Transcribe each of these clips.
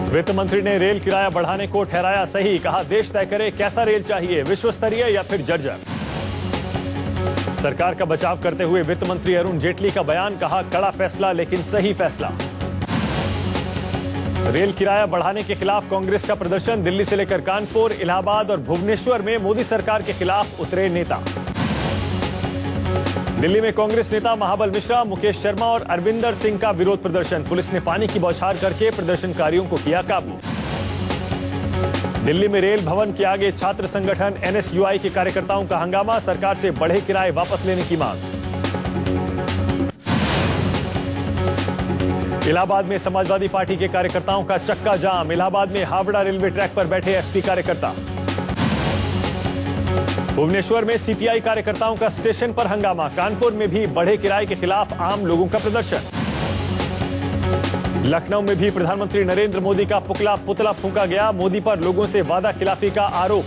वित्त मंत्री ने रेल किराया बढ़ाने को ठहराया सही, कहा देश तय करे कैसा रेल चाहिए, विश्व स्तरीय या फिर जर्जर। सरकार का बचाव करते हुए वित्त मंत्री अरुण जेटली का बयान, कहा कड़ा फैसला लेकिन सही फैसला। रेल किराया बढ़ाने के खिलाफ कांग्रेस का प्रदर्शन, दिल्ली से लेकर कानपुर, इलाहाबाद और भुवनेश्वर में मोदी सरकार के खिलाफ उतरे नेता। दिल्ली में कांग्रेस नेता महाबल मिश्रा, मुकेश शर्मा और अरविंदर सिंह का विरोध प्रदर्शन, पुलिस ने पानी की बौछार करके प्रदर्शनकारियों को किया काबू। दिल्ली में रेल भवन के आगे छात्र संगठन एनएसयूआई के कार्यकर्ताओं का हंगामा, सरकार से बढ़े किराए वापस लेने की मांग। इलाहाबाद में समाजवादी पार्टी के कार्यकर्ताओं का चक्का जाम, इलाहाबाद में हावड़ा रेलवे ट्रैक पर बैठे एसपी कार्यकर्ता। भुवनेश्वर में सीपीआई कार्यकर्ताओं का स्टेशन पर हंगामा, कानपुर में भी बढ़े किराए के खिलाफ आम लोगों का प्रदर्शन। लखनऊ में भी प्रधानमंत्री नरेंद्र मोदी का पुतला फूंका गया, मोदी पर लोगों से वादा खिलाफी का आरोप।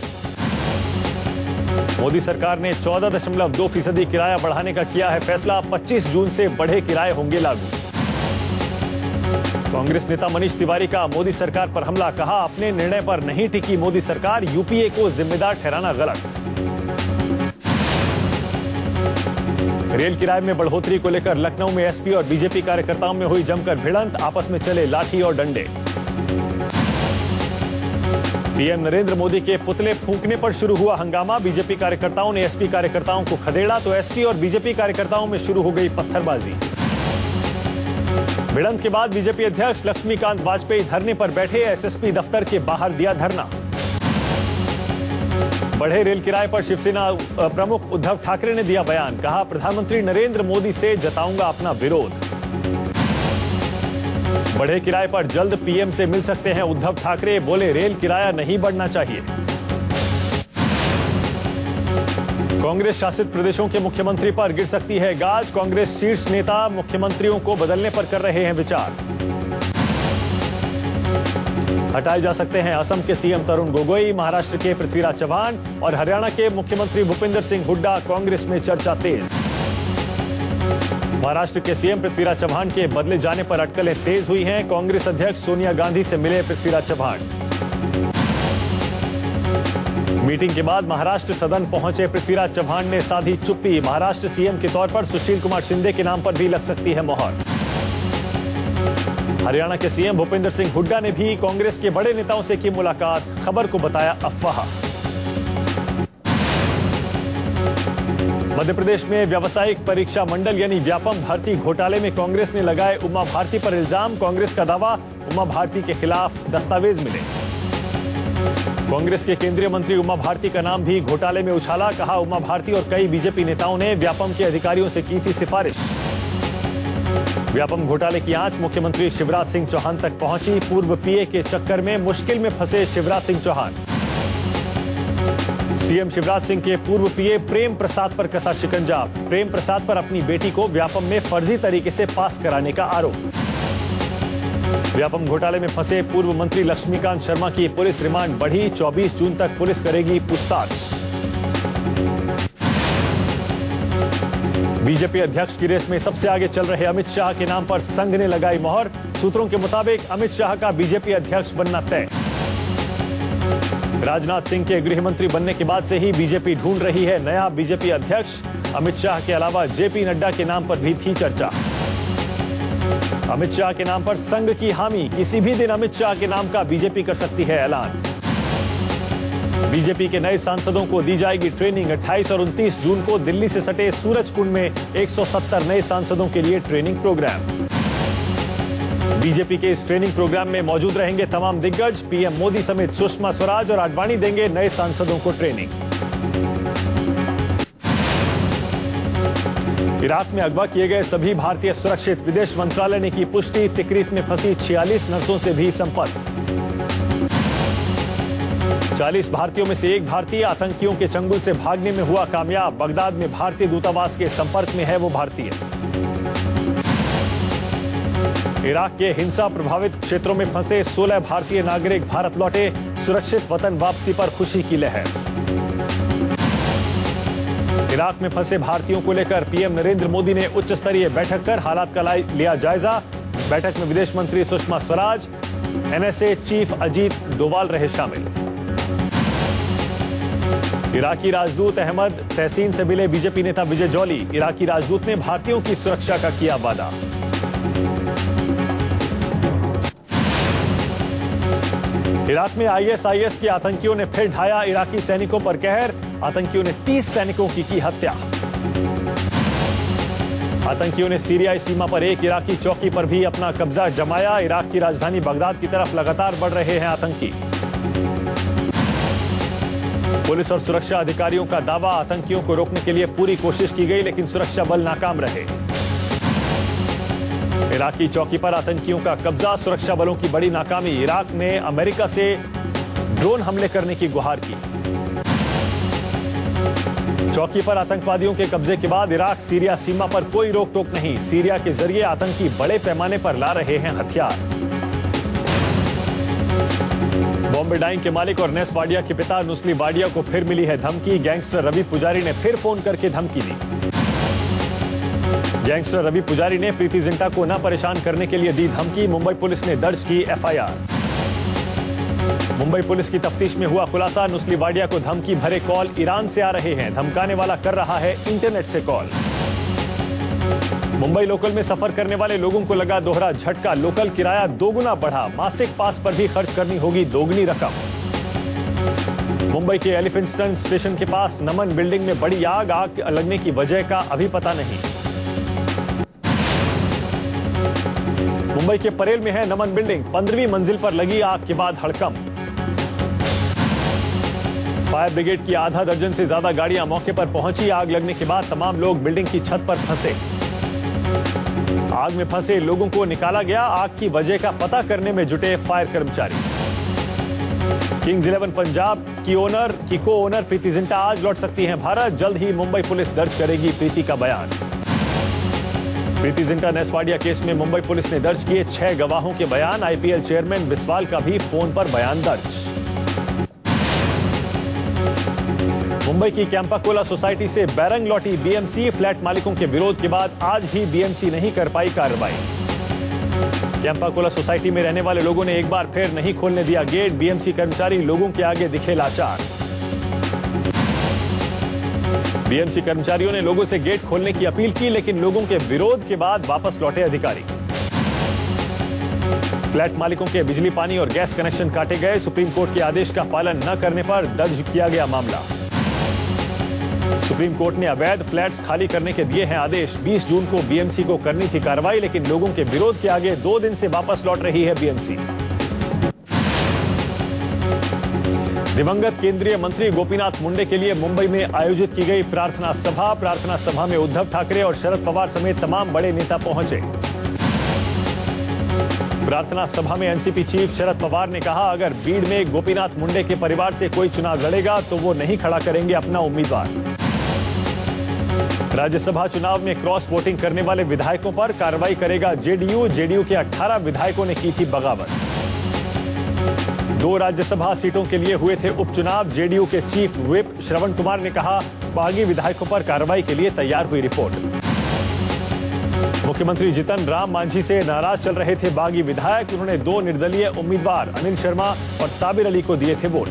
मोदी सरकार ने 14.2% किराया बढ़ाने का किया है फैसला, 25 जून से बढ़े किराए होंगे लागू। कांग्रेस नेता मनीष तिवारी का मोदी सरकार पर हमला, कहा अपने निर्णय पर नहीं टिकी मोदी सरकार, यूपीए को जिम्मेदार ठहराना गलत। रेल किराए में बढ़ोतरी को लेकर लखनऊ में एसपी और बीजेपी कार्यकर्ताओं में हुई जमकर भिड़ंत, आपस में चले लाठी और डंडे। पीएम नरेंद्र मोदी के पुतले फूंकने पर शुरू हुआ हंगामा, बीजेपी कार्यकर्ताओं ने एसपी कार्यकर्ताओं को खदेड़ा तो एसपी और बीजेपी कार्यकर्ताओं में शुरू हो गई पत्थरबाजी। भिड़ंत के बाद बीजेपी अध्यक्ष लक्ष्मीकांत वाजपेयी धरने पर बैठे, एसएसपी दफ्तर के बाहर दिया धरना। बढ़े रेल किराए पर शिवसेना प्रमुख उद्धव ठाकरे ने दिया बयान, कहा प्रधानमंत्री नरेंद्र मोदी से जताऊंगा अपना विरोध। बढ़े किराए पर जल्द पीएम से मिल सकते हैं उद्धव ठाकरे, बोले रेल किराया नहीं बढ़ना चाहिए। कांग्रेस शासित प्रदेशों के मुख्यमंत्री पर गिर सकती है गाज, कांग्रेस शीर्ष नेता मुख्यमंत्रियों को बदलने पर कर रहे हैं विचार। हटाए जा सकते हैं असम के सीएम तरुण गोगोई, महाराष्ट्र के पृथ्वीराज चव्हाण और हरियाणा के मुख्यमंत्री भूपेंद्र सिंह हुड्डा, कांग्रेस में चर्चा तेज। महाराष्ट्र के सीएम पृथ्वीराज चव्हाण के बदले जाने पर अटकलें तेज हुई हैं, कांग्रेस अध्यक्ष सोनिया गांधी से मिले पृथ्वीराज चव्हाण। मीटिंग के बाद महाराष्ट्र सदन पहुंचे पृथ्वीराज चव्हाण ने साधी चुप्पी, महाराष्ट्र सीएम के तौर पर सुशील कुमार शिंदे के नाम पर भी लग सकती है मोहर। हरियाणा के सीएम भूपेंद्र सिंह हुड्डा ने भी कांग्रेस के बड़े नेताओं से की मुलाकात, खबर को बताया अफवाह। मध्य प्रदेश में व्यावसायिक परीक्षा मंडल यानी व्यापम भर्ती घोटाले में कांग्रेस ने लगाए उमा भारती पर इल्जाम, कांग्रेस का दावा उमा भारती के खिलाफ दस्तावेज मिले। कांग्रेस के केंद्रीय मंत्री उमा भारती का नाम भी घोटाले में उछाला, कहा उमा भारती और कई बीजेपी नेताओं ने व्यापम के अधिकारियों से की थी सिफारिश। व्यापम घोटाले की आंच मुख्यमंत्री शिवराज सिंह चौहान तक पहुंची, पूर्व पीए के चक्कर में मुश्किल में फंसे शिवराज सिंह चौहान। सीएम शिवराज सिंह के पूर्व पीए प्रेम प्रसाद पर कसा शिकंजा, प्रेम प्रसाद पर अपनी बेटी को व्यापम में फर्जी तरीके से पास कराने का आरोप। व्यापम घोटाले में फंसे पूर्व मंत्री लक्ष्मीकांत शर्मा की पुलिस रिमांड बढ़ी, 24 जून तक पुलिस करेगी पूछताछ। बीजेपी अध्यक्ष की रेस में सबसे आगे चल रहे अमित शाह के नाम पर संघ ने लगाई मोहर, सूत्रों के मुताबिक अमित शाह का बीजेपी अध्यक्ष बनना तय। राजनाथ सिंह के गृह मंत्री बनने के बाद से ही बीजेपी ढूंढ रही है नया बीजेपी अध्यक्ष, अमित शाह के अलावा जेपी नड्डा के नाम पर भी थी चर्चा। अमित शाह के नाम पर संघ की हामी, किसी भी दिन अमित शाह के नाम का बीजेपी कर सकती है ऐलान। बीजेपी के नए सांसदों को दी जाएगी ट्रेनिंग, 28 और 29 जून को दिल्ली से सटे सूरजकुंड में 170 नए सांसदों के लिए ट्रेनिंग प्रोग्राम। बीजेपी के इस ट्रेनिंग प्रोग्राम में मौजूद रहेंगे तमाम दिग्गज, पीएम मोदी समेत सुषमा स्वराज और आडवाणी देंगे नए सांसदों को ट्रेनिंग। इराक में अगवा किए गए सभी भारतीय सुरक्षित, विदेश मंत्रालय ने की पुष्टि, तिकरीत में फंसी 46 नर्सों से भी संपर्क। 40 भारतीयों में से एक भारतीय आतंकियों के चंगुल से भागने में हुआ कामयाब, बगदाद में भारतीय दूतावास के संपर्क में है वो भारतीय। इराक के हिंसा प्रभावित क्षेत्रों में फंसे 16 भारतीय नागरिक भारत लौटे, सुरक्षित वतन वापसी पर खुशी की लहर। इराक में फंसे भारतीयों को लेकर पीएम नरेंद्र मोदी ने उच्च स्तरीय बैठक कर हालात का लिया जायजा। बैठक में विदेश मंत्री सुषमा स्वराज, एनएसए चीफ अजीत डोवाल रहे शामिल। इराकी राजदूत अहमद तहसीन से मिले बीजेपी नेता विजय जौली। इराकी राजदूत ने भारतीयों की सुरक्षा का किया वादा। इराक में आईएसआईएस के आतंकियों ने फिर ढाया इराकी सैनिकों पर कहर। आतंकियों ने 30 सैनिकों की हत्या। आतंकियों ने सीरियाई सीमा पर एक इराकी चौकी पर भी अपना कब्जा जमाया। इराक की राजधानी बगदाद की तरफ लगातार बढ़ रहे हैं आतंकी। पुलिस और सुरक्षा अधिकारियों का दावा, आतंकियों को रोकने के लिए पूरी कोशिश की गई लेकिन सुरक्षा बल नाकाम रहे। इराकी चौकी पर आतंकियों का कब्जा, सुरक्षा बलों की बड़ी नाकामी। इराक ने अमेरिका से ड्रोन हमले करने की गुहार की। चौकी पर आतंकवादियों के कब्जे के बाद इराक सीरिया सीमा पर कोई रोक टोक नहीं। सीरिया के जरिए आतंकी बड़े पैमाने पर ला रहे हैं हथियार। बॉम्बे डाइंग के मालिक और नेस वाडिया के पिता नुस्ली वाडिया को फिर मिली है धमकी। गैंगस्टर रवि पुजारी ने फिर फोन करके धमकी दी। गैंगस्टर रवि पुजारी ने प्रीति जिंटा को न परेशान करने के लिए दी धमकी। मुंबई पुलिस ने दर्ज की एफआईआर। मुंबई पुलिस की तफ्तीश में हुआ खुलासा, नुस्ली वाडिया को धमकी भरे कॉल ईरान से आ रहे हैं। धमकाने वाला कर रहा है इंटरनेट से कॉल। मुंबई लोकल में सफर करने वाले लोगों को लगा दोहरा झटका। लोकल किराया दोगुना बढ़ा। मासिक पास पर भी खर्च करनी होगी दोगुनी रकम। मुंबई के एलिफेंटस्टन स्टेशन के पास नमन बिल्डिंग में बड़ी आग। आग लगने की वजह का अभी पता नहीं। मुंबई के परेल में है नमन बिल्डिंग। 15वीं मंजिल पर लगी आग के बाद हड़कंप। फायर ब्रिगेड की आधा दर्जन से ज्यादा गाड़ियां मौके पर पहुंची। आग लगने के बाद तमाम लोग बिल्डिंग की छत पर फंसे। आग में फंसे लोगों को निकाला गया। आग की वजह का पता करने में जुटे फायर कर्मचारी। किंग्स 11 पंजाब की को ओनर प्रीति जिंटा आज लौट सकती हैं भारत। जल्द ही मुंबई पुलिस दर्ज करेगी प्रीति का बयान। प्रीति जिंटा नेस वाडिया केस में मुंबई पुलिस ने दर्ज किए 6 गवाहों के बयान। आईपीएल चेयरमैन बिस्वाल का भी फोन पर बयान दर्ज। मुंबई की कैंपाकोला सोसाइटी से बैरंग लौटी बीएमसी। फ्लैट मालिकों के विरोध के बाद आज भी बीएमसी नहीं कर पाई कार्रवाई। कैंपाकोला सोसाइटी में रहने वाले लोगों ने एक बार फिर नहीं खोलने दिया गेट। बीएमसी कर्मचारी लोगों के आगे दिखे लाचार। बीएमसी कर्मचारियों ने लोगों से गेट खोलने की अपील की लेकिन लोगों के विरोध के बाद वापस लौटे अधिकारी। फ्लैट मालिकों के बिजली, पानी और गैस कनेक्शन काटे गए। सुप्रीम कोर्ट के आदेश का पालन न करने पर दर्ज किया गया मामला। सुप्रीम कोर्ट ने अवैध फ्लैट्स खाली करने के दिए हैं आदेश। 20 जून को बीएमसी को करनी थी कार्रवाई लेकिन लोगों के विरोध के आगे 2 दिन से वापस लौट रही है बीएमसी। दिवंगत केंद्रीय मंत्री गोपीनाथ मुंडे के लिए मुंबई में आयोजित की गई प्रार्थना सभा। प्रार्थना सभा में उद्धव ठाकरे और शरद पवार समेत तमाम बड़े नेता पहुंचे। प्रार्थना सभा में एनसीपी चीफ शरद पवार ने कहा, अगर बीड़ में गोपीनाथ मुंडे के परिवार से कोई चुनाव लड़ेगा तो वो नहीं खड़ा करेंगे अपना उम्मीदवार। राज्यसभा चुनाव में क्रॉस वोटिंग करने वाले विधायकों पर कार्रवाई करेगा जेडीयू। जेडीयू के 18 विधायकों ने की थी बगावत। 2 राज्यसभा सीटों के लिए हुए थे उपचुनाव। जेडीयू के चीफ व्हिप श्रवण कुमार ने कहा, बागी विधायकों पर कार्रवाई के लिए तैयार हुई रिपोर्ट। मुख्यमंत्री जीतन राम मांझी से नाराज चल रहे थे बागी विधायक। उन्होंने 2 निर्दलीय उम्मीदवार अनिल शर्मा और साबिर अली को दिए थे वोट।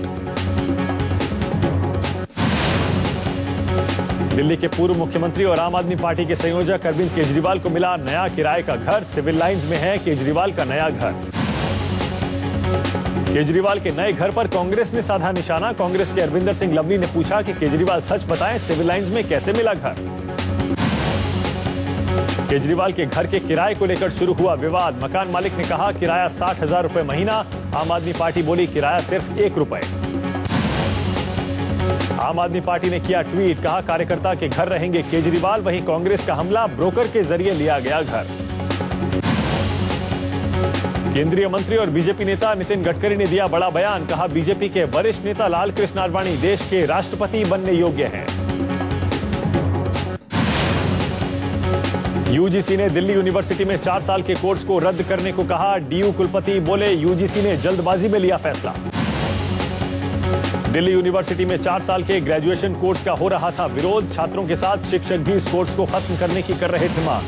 दिल्ली के पूर्व मुख्यमंत्री और आम आदमी पार्टी के संयोजक अरविंद केजरीवाल को मिला नया किराए का घर। सिविल लाइंस में है केजरीवाल का नया घर। केजरीवाल के नए घर पर कांग्रेस ने साधा निशाना। कांग्रेस के अरविंदर सिंह लवली ने पूछा कि केजरीवाल सच बताएं, सिविल लाइंस में कैसे मिला घर। केजरीवाल के घर के किराए को लेकर शुरू हुआ विवाद। मकान मालिक ने कहा किराया 60,000 रुपए महीना। आम आदमी पार्टी बोली किराया सिर्फ 1 रुपए। आम आदमी पार्टी ने किया ट्वीट, कहा कार्यकर्ता के घर रहेंगे केजरीवाल। वहीं कांग्रेस का हमला, ब्रोकर के जरिए लिया गया घर। केंद्रीय मंत्री और बीजेपी नेता नितिन गडकरी ने दिया बड़ा बयान। कहा बीजेपी के वरिष्ठ नेता लालकृष्ण आडवाणी देश के राष्ट्रपति बनने योग्य हैं। यूजीसी ने दिल्ली यूनिवर्सिटी में 4 साल के कोर्स को रद्द करने को कहा। डीयू कुलपति बोले यूजीसी ने जल्दबाजी में लिया फैसला। दिल्ली यूनिवर्सिटी में 4 साल के ग्रेजुएशन कोर्स का हो रहा था विरोध। छात्रों के साथ शिक्षक भी इस कोर्स को खत्म करने की कर रहे थे मांग।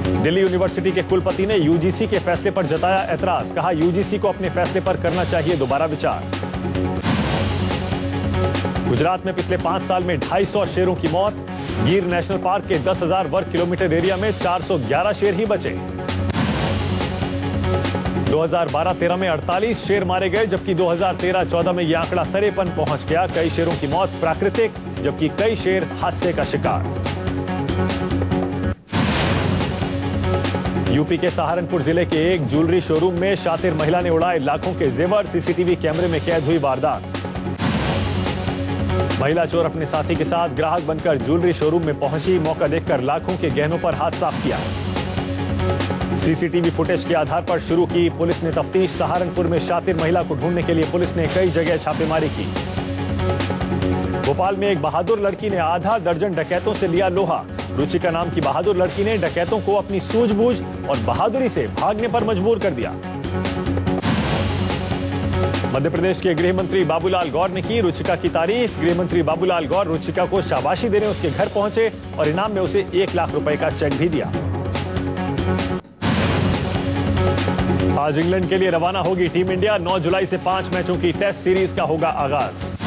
दिल्ली यूनिवर्सिटी के कुलपति ने यूजीसी के फैसले पर जताया ऐतराज। कहा, यूजीसी को अपने फैसले पर करना चाहिए दोबारा विचार। गुजरात में पिछले 5 साल में 250 शेरों की मौत। गिर नेशनल पार्क के 10,000 वर्ग किलोमीटर एरिया में 411 शेर ही बचे। 2012-13 में 48 शेर मारे गए, जबकि 2013-14 में यह आंकड़ा 53 पहुंच गया। कई शेरों की मौत प्राकृतिक, जबकि कई शेर हादसे का शिकार। यूपी के सहारनपुर जिले के एक ज्वेलरी शोरूम में शातिर महिला ने उड़ाए लाखों के जेवर। सीसीटीवी कैमरे में कैद हुई वारदात। महिला चोर अपने साथी के साथ ग्राहक बनकर ज्वेलरी शोरूम में पहुंची। मौका देखकर लाखों के गहनों पर हाथ साफ किया। सीसीटीवी फुटेज के आधार पर शुरू की पुलिस ने तफ्तीश। सहारनपुर में शातिर महिला को ढूंढने के लिए पुलिस ने कई जगह छापेमारी की। भोपाल में एक बहादुर लड़की ने आधा दर्जन डकैतों से लिया लोहा। रुचिका नाम की बहादुर लड़की ने डकैतों को अपनी सूझबूझ और बहादुरी से भागने पर मजबूर कर दिया। मध्य प्रदेश के गृह मंत्री बाबूलाल गौर ने की रुचिका की तारीफ। गृह मंत्री बाबूलाल गौर रुचिका को शाबाशी देने उसके घर पहुंचे और इनाम में उसे 1 लाख रुपए का चेक भी दिया। आज इंग्लैंड के लिए रवाना होगी टीम इंडिया। 9 जुलाई से 5 मैचों की टेस्ट सीरीज का होगा आगाज।